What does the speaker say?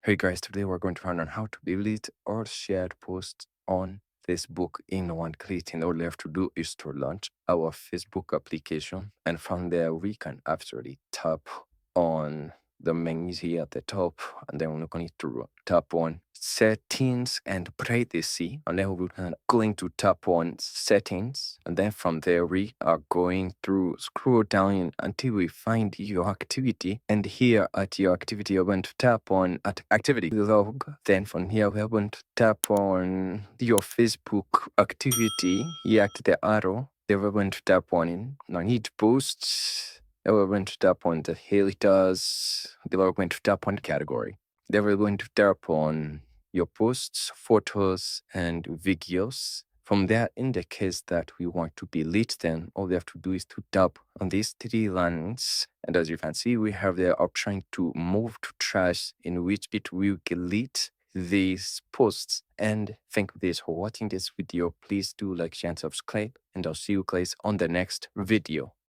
Hey guys, today we're going to learn on how to delete or shared posts on Facebook in one click. And all you have to do is to launch our Facebook application. And from there, we can actually tap on the menus here at the top. And then we're going to tap on settings and privacy. And then we're going to tap on settings. And then from there, we are going to scroll down until we find your activity. And here at your activity, you're going to tap on at activity log. Then from here, we're going to tap on your Facebook activity. Here at the arrow. Then we're going to tap on need posts. Then we're going to tap on the filters. Then we're going to tap on category. Then we're going to tap on your posts, photos, and videos. From there, in the case that we want to delete them, all we have to do is to tap on these three lines. And as you can see, we have the option to move to trash, in which it will delete these posts. And thank you guys for watching this video. Please do like, share, and subscribe. And I'll see you guys on the next video.